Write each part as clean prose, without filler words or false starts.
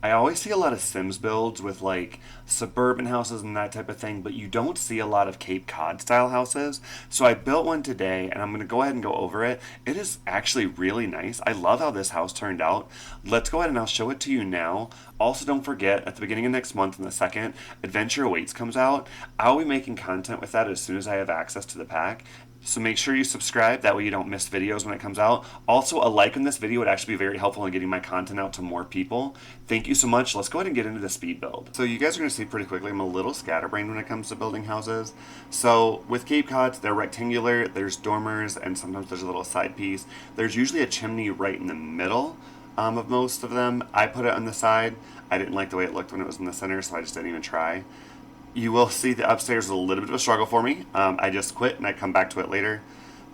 I always see a lot of Sims builds with like suburban houses and that type of thing, but you don't see a lot of Cape Cod style houses. So I built one today and I'm going to go ahead and go over it. It is actually really nice. I love how this house turned out. Let's go ahead and I'll show it to you now. Also, don't forget at the beginning of next month, on the second, Adventure Awaits comes out. I'll be making content with that as soon as I have access to the pack. So make sure you subscribe, that way you don't miss videos when it comes out. Also, a like on this video would actually be very helpful in getting my content out to more people. Thank you so much. Let's go ahead and get into the speed build. So you guys are going to see pretty quickly I'm a little scatterbrained when it comes to building houses. So with Cape Cods, they're rectangular, there's dormers, and sometimes there's a little side piece. There's usually a chimney right in the middle of most of them. I put it on the side. I didn't like the way it looked when it was in the center, so I just didn't even try. You will see the upstairs is a little bit of a struggle for me. I just quit and I come back to it later.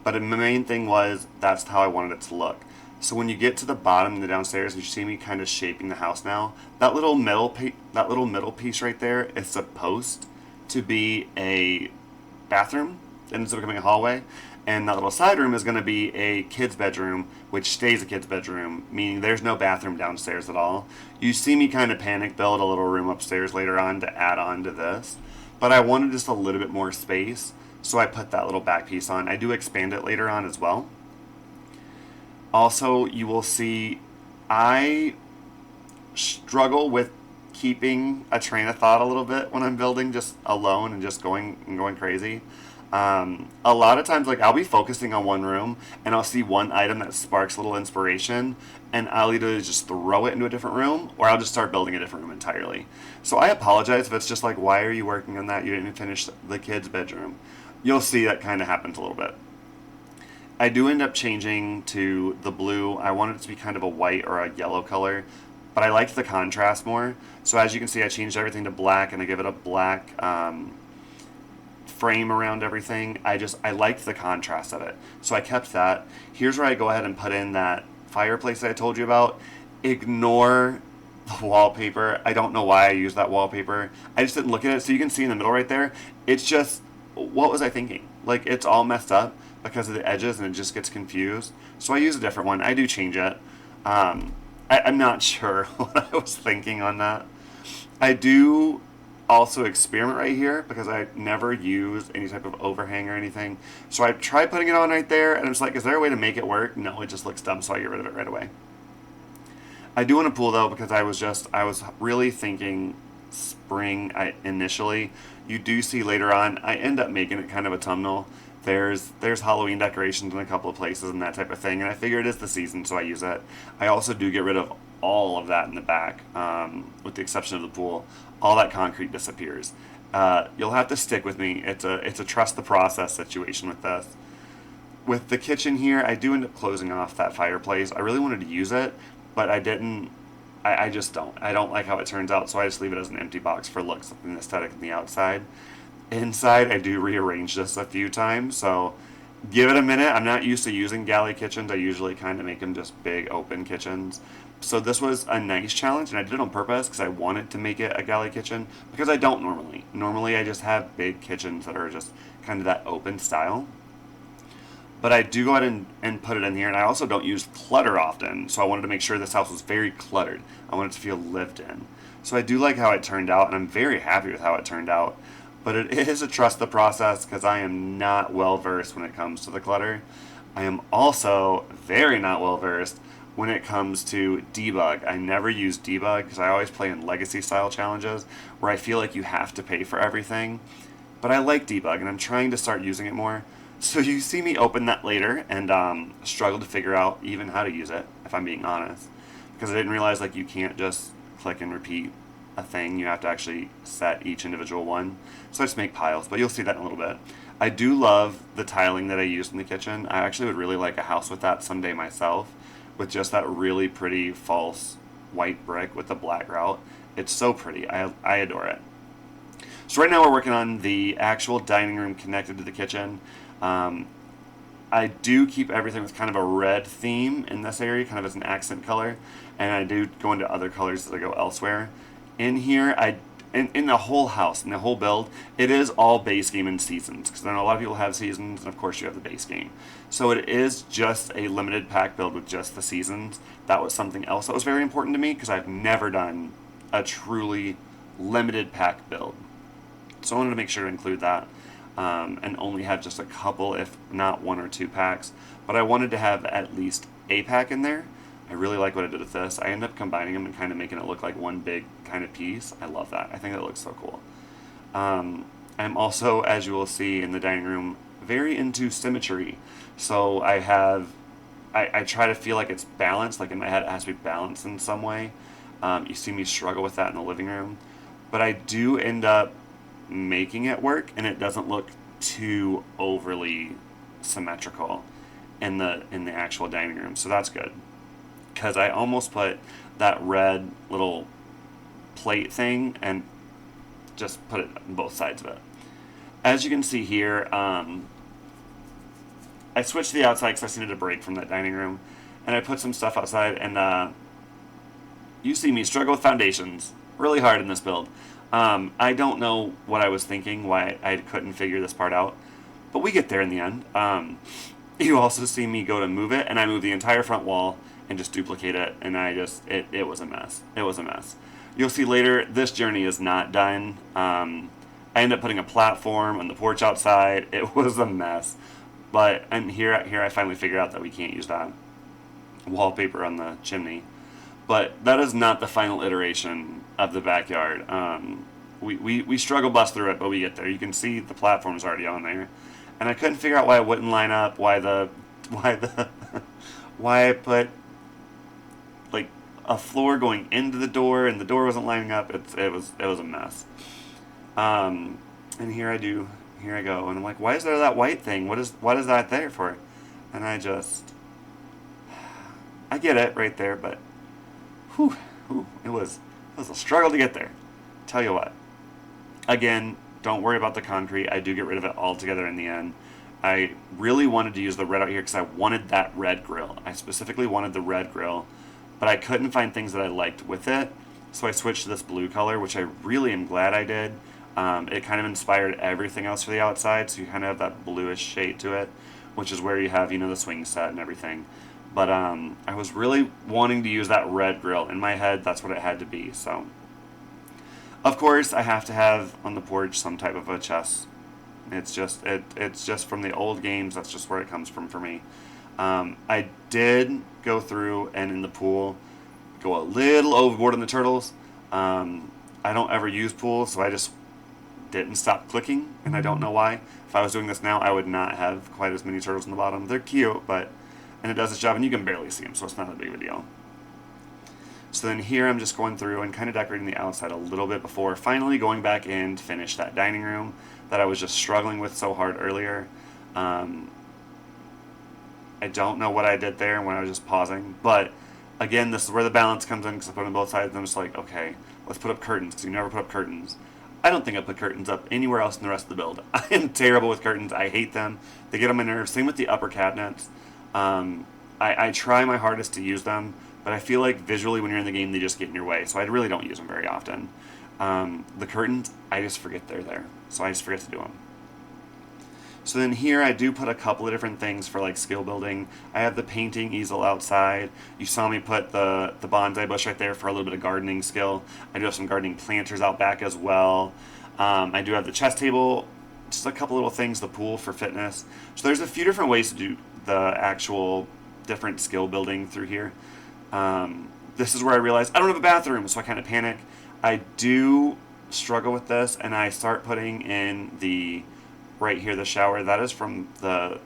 But the main thing was that's how I wanted it to look. So when you get to the bottom and the downstairs, you see me kind of shaping the house now. That little middle piece right there is supposed to be a bathroom. It ends up becoming a hallway. And that little side room is going to be a kid's bedroom, which stays a kid's bedroom, meaning there's no bathroom downstairs at all. You see me kind of panic build a little room upstairs later on to add on to this. But I wanted just a little bit more space, so I put that little back piece on. I do expand it later on as well. Also, you will see I struggle with keeping a train of thought a little bit when I'm building just alone and just going crazy. A lot of times, like, I'll be focusing on one room and I'll see one item that sparks a little inspiration and I'll either just throw it into a different room or I'll just start building a different room entirely. So I apologize if it's just like, why are you working on that? You didn't finish the kid's bedroom. You'll see that kind of happens a little bit. I do end up changing to the blue. I wanted it to be kind of a white or a yellow color, but I liked the contrast more. So as you can see, I changed everything to black and I give it a black frame around everything. I liked the contrast of it, so I kept that. Here's where I go ahead and put in that fireplace that I told you about. Ignore the wallpaper. I don't know why I used that wallpaper. I just didn't look at it. So you can see in the middle right there, it's just, what was I thinking? Like, it's all messed up because of the edges and it just gets confused. So I use a different one. I do change it. I'm not sure what I was thinking on that. I do also experiment right here because I never use any type of overhang or anything. So I tried putting it on right there and it's like, is there a way to make it work? No, it just looks dumb, so I get rid of it right away. I do want a pool though because I was really thinking spring initially. You do see later on, I end up making it kind of a thumbnail. There's Halloween decorations in a couple of places and that type of thing, and I figure it is the season, so I use it. I also do get rid of all of that in the back, with the exception of the pool. All that concrete disappears. You'll have to stick with me. It's a trust the process situation with this. With the kitchen here, I do end up closing off that fireplace. I really wanted to use it, but I didn't. I just don't. I don't like how it turns out, so I just leave it as an empty box for looks and aesthetic on the outside. Inside, I do rearrange this a few times, so give it a minute. I'm not used to using galley kitchens. I usually kind of make them just big open kitchens. So this was a nice challenge, and I did it on purpose because I wanted to make it a galley kitchen because I don't normally. Normally, I just have big kitchens that are just kind of that open style. But I do go ahead and put it in here, and I also don't use clutter often, so I wanted to make sure this house was very cluttered. I wanted it to feel lived in. So I do like how it turned out, and I'm very happy with how it turned out. But it is a trust the process because I am not well versed when it comes to the clutter. I am also very not well versed when it comes to debug. I never use debug because I always play in legacy style challenges where I feel like you have to pay for everything. But I like debug and I'm trying to start using it more. So you see me open that later and struggle to figure out even how to use it, if I'm being honest. Because I didn't realize like you can't just click and repeat a thing. You have to actually set each individual one. So I just make piles, but you'll see that in a little bit. I do love the tiling that I used in the kitchen. I actually would really like a house with that someday myself, with just that really pretty false white brick with the black grout. It's so pretty. I adore it. So right now we're working on the actual dining room connected to the kitchen. I do keep everything with kind of a red theme in this area, kind of as an accent color, and I do go into other colors as I go elsewhere. In here, in the whole house, in the whole build, it is all base game and seasons. Because I know a lot of people have seasons, and of course you have the base game. So it is just a limited pack build with just the seasons. That was something else that was very important to me, because I've never done a truly limited pack build. So I wanted to make sure to include that, and only have just a couple, if not 1 or 2 packs. But I wanted to have at least a pack in there. I really like what I did with this. I ended up combining them and kind of making it look like one big kind of piece. I love that. I think that looks so cool. I'm also, as you will see in the dining room, very into symmetry. So I try to feel like it's balanced, like in my head it has to be balanced in some way. You see me struggle with that in the living room. But I do end up making it work, and it doesn't look too overly symmetrical in the actual dining room. So that's good. Because I almost put that red little plate thing and just put it on both sides of it. As you can see here, I switched to the outside because I needed a break from that dining room, and I put some stuff outside, and you see me struggle with foundations really hard in this build. I don't know what I was thinking, why I couldn't figure this part out, but we get there in the end. You also see me go to move it, and I move the entire front wall and just duplicate it, and it was a mess. It was a mess. You'll see later, this journey is not done. I end up putting a platform on the porch outside. It was a mess. And here I finally figured out that we can't use that wallpaper on the chimney. But that is not the final iteration of the backyard. We struggle bust through it, but we get there. You can see the platform's already on there. And I couldn't figure out why it wouldn't line up, why I put like a floor going into the door and the door wasn't lining up. It was a mess. And here I go, and I'm like, why is there that white thing? What is that there for? And I get it right there, but it was a struggle to get there. Tell you what. Again, don't worry about the concrete. I do get rid of it altogether in the end. I really wanted to use the red out here because I wanted that red grill. I specifically wanted the red grill, but I couldn't find things that I liked with it, so I switched to this blue color, which I really am glad I did. It kind of inspired everything else for the outside, so you kind of have that bluish shade to it, which is where you have, the swing set and everything. But I was really wanting to use that red grill. In my head, that's what it had to be. So, of course, I have to have on the porch some type of a chest. It's just from the old games. That's just where it comes from for me. I did go through and in the pool go a little overboard on the turtles. I don't ever use pools, so I just didn't stop clicking, and I don't know why. If I was doing this now, I would not have quite as many turtles on the bottom. They're cute, and it does its job, and you can barely see them, so it's not that big of a deal. So then here I'm just going through and kind of decorating the outside a little bit before finally going back in to finish that dining room that I was just struggling with so hard earlier. I don't know what I did there when I was just pausing, but again, this is where the balance comes in because I put on both sides, and I'm just like, okay, let's put up curtains, because you never put up curtains. I don't think I put curtains up anywhere else in the rest of the build. I am terrible with curtains. I hate them. They get on my nerves. Same with the upper cabinets. I try my hardest to use them, but I feel like visually when you're in the game, they just get in your way, so I really don't use them very often. The curtains, I just forget they're there, so I just forget to do them. So then here I do put a couple of different things for like skill building. I have the painting easel outside. You saw me put the bonsai bush right there for a little bit of gardening skill. I do have some gardening planters out back as well. I do have the chess table, just a couple little things, the pool for fitness. So there's a few different ways to do the actual different skill building through here. This is where I realized I don't have a bathroom, so I kind of panic. I do struggle with this, and I start putting in right here, the shower. That is from the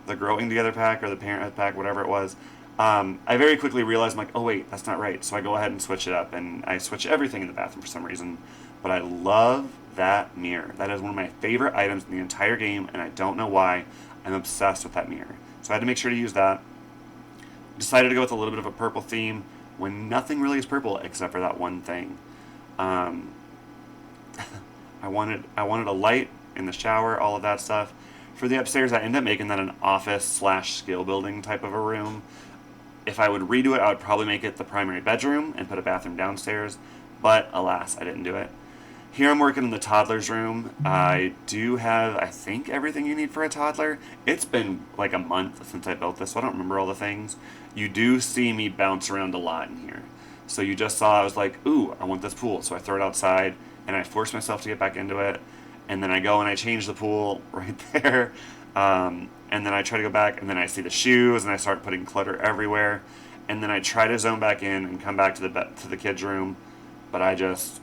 Growing Together pack or the Parenthood pack, whatever it was. I very quickly realized, I'm like, oh wait, that's not right. So I go ahead and switch it up, and I switch everything in the bathroom for some reason. But I love that mirror. That is one of my favorite items in the entire game, and I don't know why. I'm obsessed with that mirror. So I had to make sure to use that. Decided to go with a little bit of a purple theme when nothing really is purple except for that one thing. I wanted a light in the shower, all of that stuff. For the upstairs, I ended up making that an office/skill building type of a room. If I would redo it, I would probably make it the primary bedroom and put a bathroom downstairs. but alas, I didn't do it. Here I'm working in the toddler's room. I do have, I think, everything you need for a toddler. It's been like a month since I built this, so I don't remember all the things. You do see me bounce around a lot in here. So you just saw I was like, ooh, I want this pool. So I throw it outside, and I force myself to get back into it. And then I go and I change the pool right there. And then I try to go back, and then I see the shoes, and I start putting clutter everywhere. And then I try to zone back in and come back to the kids' room, but I just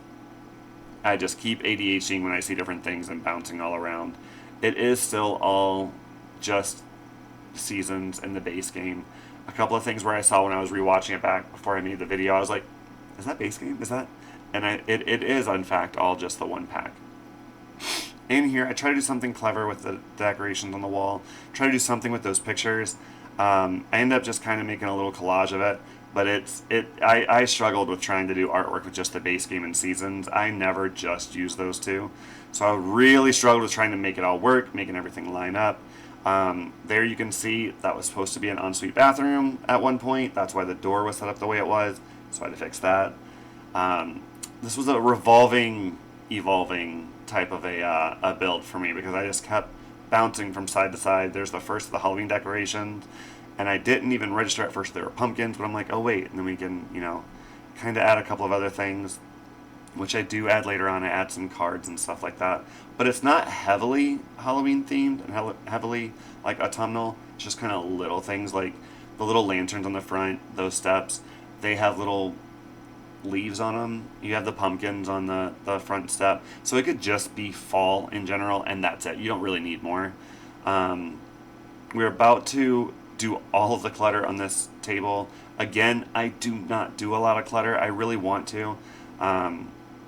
keep ADHDing when I see different things and bouncing all around. It is still all just seasons in the base game. A couple of things where I saw when I was rewatching it back before I made the video, I was like, is that base game? Is that? And it is, in fact, all just the one pack. In here, I try to do something clever with the decorations on the wall. Try to do something with those pictures. I end up just kind of making a little collage of it. But I struggled with trying to do artwork with just the base game and seasons. I never just use those two. So I really struggled with trying to make it all work, making everything line up. There you can see that was supposed to be an ensuite bathroom at one point. That's why the door was set up the way it was. So I had to fix that. This was a evolving type of a build for me because I just kept bouncing from side to side. There's the first of the Halloween decorations. And I didn't even register at first there were pumpkins, but I'm like, oh wait, and then we can, kind of add a couple of other things, which I do add later on. I add some cards and stuff like that. But it's not heavily Halloween themed and heavily like autumnal. It's just kind of little things like the little lanterns on the front, those steps. They have little leaves on them. You have the pumpkins on the front step. So it could just be fall in general, and that's it. You don't really need more. We're about to do all of the clutter on this table. Again, I do not do a lot of clutter. I really want to.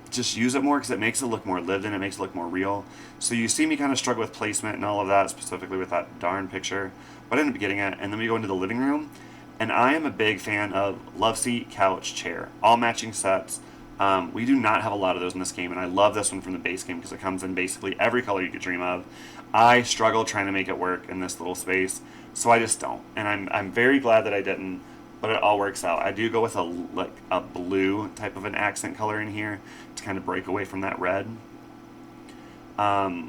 Just use it more because it makes it look more lived in. It makes it look more real. So you see me kind of struggle with placement and all of that, specifically with that darn picture. But I ended up getting it. And then we go into the living room. And I am a big fan of love seat, couch, chair. All matching sets. We do not have a lot of those in this game. And I love this one from the base game because it comes in basically every color you could dream of. I struggle trying to make it work in this little space. So I just don't, and I'm very glad that I didn't, but it all works out. I do go with a blue type of an accent color in here to kind of break away from that red. I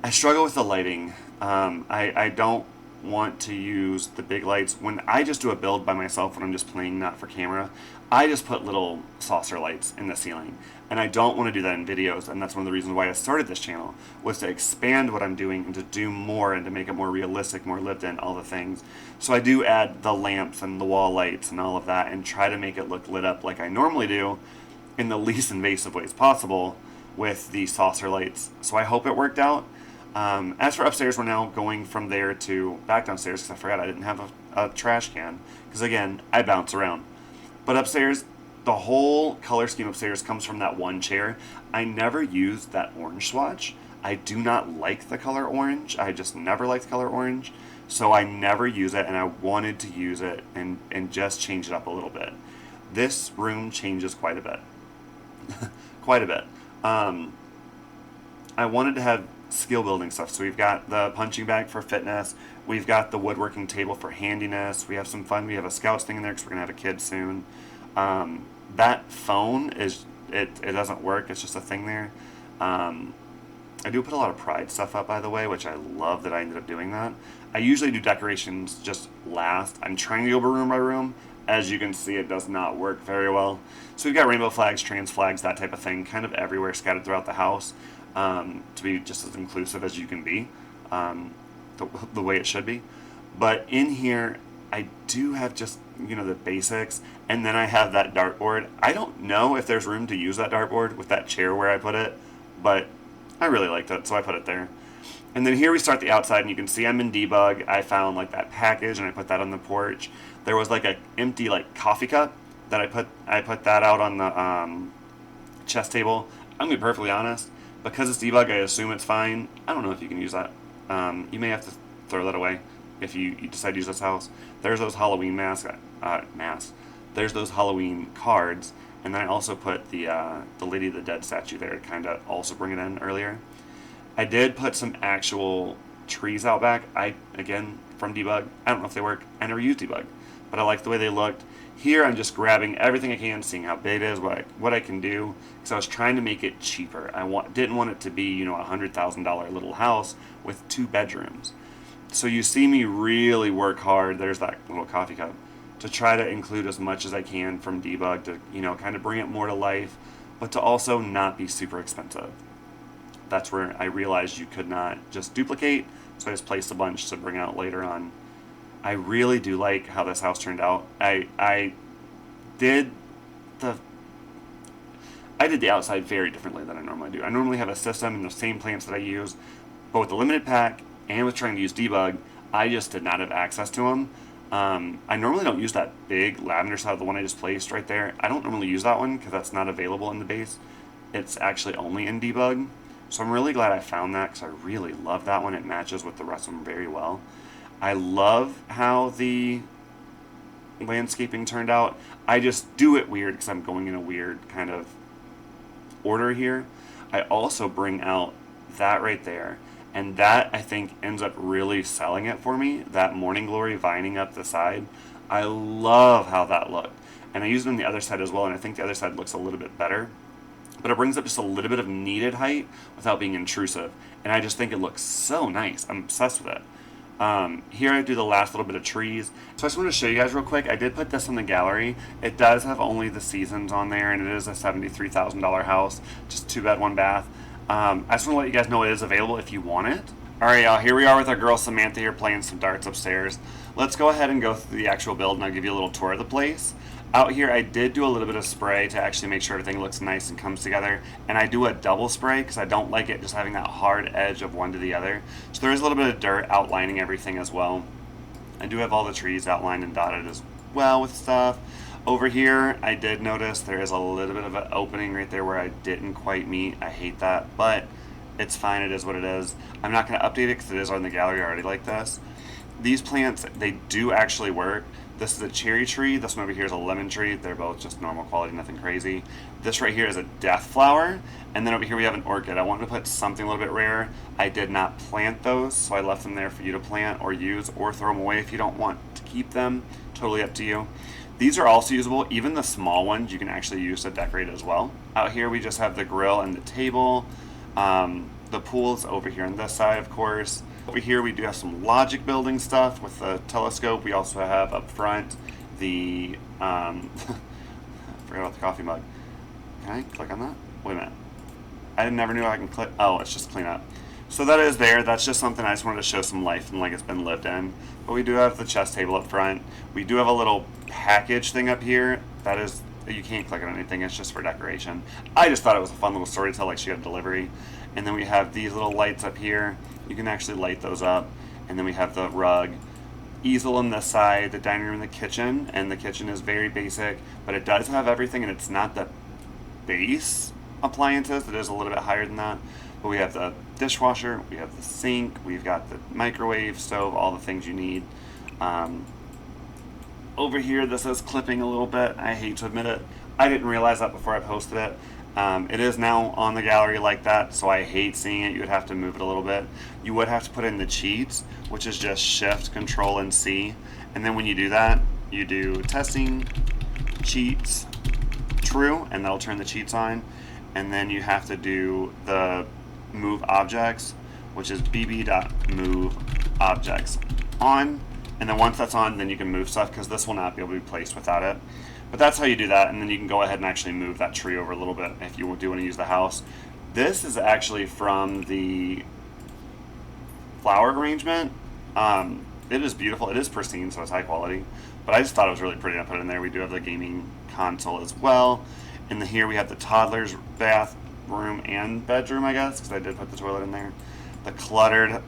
struggle with the lighting. I don't want to use the big lights. When I just do a build by myself when I'm just playing not for camera, I just put little saucer lights in the ceiling. And I don't want to do that in videos, and that's one of the reasons why I started this channel, was to expand what I'm doing and to do more and to make it more realistic, more lived in, all the things. So I do add the lamps and the wall lights and all of that and try to make it look lit up like I normally do in the least invasive ways possible with the saucer lights. So I hope it worked out. As for upstairs, we're now going from there to back downstairs because I forgot I didn't have a trash can because, again, I bounce around. But upstairs, the whole color scheme upstairs comes from that one chair. I never used that orange swatch. I do not like the color orange. I just never liked the color orange. So I never use it, and I wanted to use it and just change it up a little bit. This room changes quite a bit. Quite a bit. I wanted to have skill building stuff. So we've got the punching bag for fitness. We've got the woodworking table for handiness. We have some fun. We have a scouts thing in there because we're going to have a kid soon. That phone it doesn't work. It's just a thing there. I do put a lot of pride stuff up, by the way, which I love that I ended up doing that. I usually do decorations just last. I'm trying to go room by room. As you can see, it does not work very well. So we've got rainbow flags, trans flags, that type of thing, kind of everywhere scattered throughout the house, to be just as inclusive as you can be, the way it should be. But in here, I do have just, the basics, and then I have that dartboard. I don't know if there's room to use that dartboard with that chair where I put it, but I really liked it, so I put it there. And then here we start the outside, and you can see I'm in debug. I found that package, and I put that on the porch. There was a empty coffee cup that I put that out on the chest table. I'm gonna be perfectly honest, because it's debug, I assume it's fine. I don't know if you can use that. You may have to throw that away if you decide to use this house. There's those Halloween masks. There's those Halloween cards, and then I also put the Lady of the Dead statue there to kind of also bring it in earlier. I did put some actual trees out back. Again, from debug, I don't know if they work. I never used debug, but I like the way they looked. Here I'm just grabbing everything I can, seeing how big it is, what I can do, because I was trying to make it cheaper. Didn't want it to be, you know, a $100,000 little house with 2 bedrooms. So you see me really work hard. There's that little coffee cup, to try to include as much as I can from debug to, you know, kind of bring it more to life, but to also not be super expensive. That's where I realized you could not just duplicate, so I just placed a bunch to bring out later on. I really do like how this house turned out. I did the outside very differently than I normally do. I normally have a system and the same plants that I use, but with the limited pack and with trying to use debug, I just did not have access to them. I normally don't use that big lavender side, the one I just placed right there. I don't normally use that one because that's not available in the base. It's actually only in debug. So I'm really glad I found that because I really love that one. It matches with the rest of them very well. I love how the landscaping turned out. I just do it weird because I'm going in a weird kind of order here. I also bring out that right there, and that I think ends up really selling it for me. That morning glory vining up the side, I love how that looked, and I used it on the other side as well, and I think the other side looks a little bit better, but it brings up just a little bit of needed height without being intrusive, and I just think it looks so nice. I'm obsessed with it. Here I do the last little bit of trees. So I just want to show you guys real quick. I did put this in the gallery. It does have only the seasons on there, and it is a $73,000 house, just 2 bed, 1 bath. I just want to let you guys know it is available if you want it. Alright y'all, here we are with our girl Samantha here playing some darts upstairs. Let's go ahead and go through the actual build and I'll give you a little tour of the place. Out here I did do a little bit of spray to actually make sure everything looks nice and comes together. And I do a double spray because I don't like it just having that hard edge of one to the other. So there is a little bit of dirt outlining everything as well. I do have all the trees outlined and dotted as well with stuff. Over here I did notice there is a little bit of an opening right there where I didn't quite meet. I hate that, but it's fine, it is what it is. I'm not going to update it because it is on the gallery already like this. These plants, they do actually work. This is a cherry tree. This one over here is a lemon tree. They're both just normal quality, nothing crazy. This right here is a death flower. And then over here we have an orchid. I wanted to put something a little bit rare. I did not plant those, so I left them there for you to plant or use or throw them away if you don't want to keep them. Totally up to you. These are also usable. Even the small ones you can actually use to decorate as well. Out here we just have the grill and the table. The pool's over here on this side, of course. Over here we do have some logic building stuff with the telescope. We also have up front the, I forgot about the coffee mug. Can I click on that? Wait a minute. I never knew I can click. Oh, it's just clean up. So that is there. That's just something I just wanted to show some life and like it's been lived in. But we do have the chess table up front. We do have a little package thing up here. That is, you can't click on anything. It's just for decoration. I just thought it was a fun little story to tell, like she got a delivery. And then we have these little lights up here. You can actually light those up. And then we have the rug, easel on this side, the dining room, the kitchen. And the kitchen is very basic, but it does have everything, and it's not the base appliances. It is a little bit higher than that. But we have the dishwasher, we have the sink, we've got the microwave, stove, all the things you need. Over here, this is clipping a little bit. I hate to admit it. I didn't realize that before I posted it. It is now on the gallery like that, so I hate seeing it. You would have to move it a little bit. You would have to put in the cheats, which is just Shift, Control, and C. And then when you do that, you do testing, cheats, true, and that'll turn the cheats on. And then you have to do the move objects, which is bb.move objects on. And then once that's on, then you can move stuff because this will not be able to be placed without it. But that's how you do that, and then you can go ahead and actually move that tree over a little bit if you do want to use the house. This is actually from the flower arrangement. It is beautiful. It is pristine, so it's high quality. But I just thought it was really pretty to put it in there. We do have the gaming console as well. And then here we have the toddler's bathroom and bedroom, I guess, because I did put the toilet in there. The cluttered,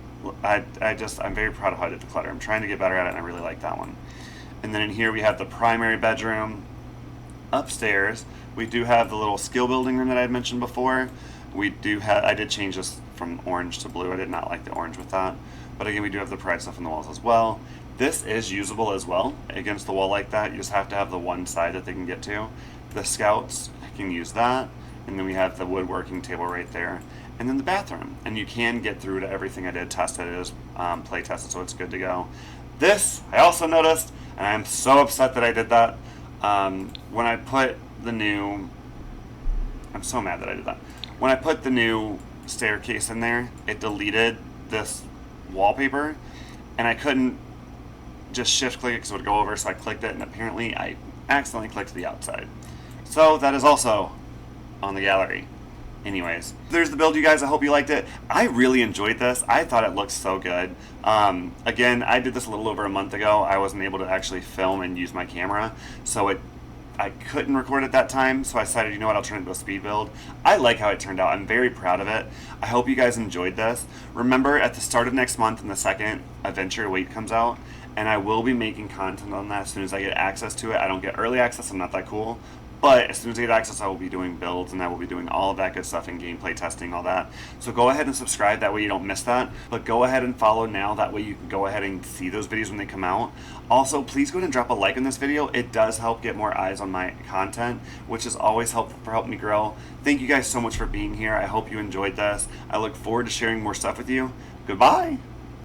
I'm very proud of how I did the clutter. I'm trying to get better at it, and I really like that one. And then in here we have the primary bedroom. Upstairs, we do have the little skill building room that I had mentioned before. We do have, I did change this from orange to blue. I did not like the orange with that. But again, we do have the pride stuff on the walls as well. This is usable as well against the wall like that. You just have to have the one side that they can get to. The scouts can use that. And then we have the woodworking table right there. And then the bathroom. And you can get through to everything I did test it. It is play tested, so it's good to go. This, I also noticed, and I'm so upset that I did that. when I put the new, I'm so mad that I did that. When I put the new staircase in there, it deleted this wallpaper, and I couldn't just shift click it because it would go over, so I clicked it, and apparently I accidentally clicked the outside. So that is also on the gallery. Anyways, there's the build, you guys. I hope you liked it. I really enjoyed this. I thought it looked so good. Again, I did this a little over a month ago. I wasn't able to actually film and use my camera, so I couldn't record at that time, so I decided, you know what, I'll turn it into a speed build. I like how it turned out. I'm very proud of it. I hope you guys enjoyed this. Remember, at the start of next month, when the second Adventure Wait comes out, and I will be making content on that as soon as I get access to it. I don't get early access, I'm not that cool. But as soon as I get access, I will be doing builds, and I will be doing all of that good stuff and gameplay testing, all that. So go ahead and subscribe, that way you don't miss that. But go ahead and follow now, that way you can go ahead and see those videos when they come out. Also, please go ahead and drop a like on this video. It does help get more eyes on my content, which is always helpful for helping me grow. Thank you guys so much for being here. I hope you enjoyed this. I look forward to sharing more stuff with you. Goodbye!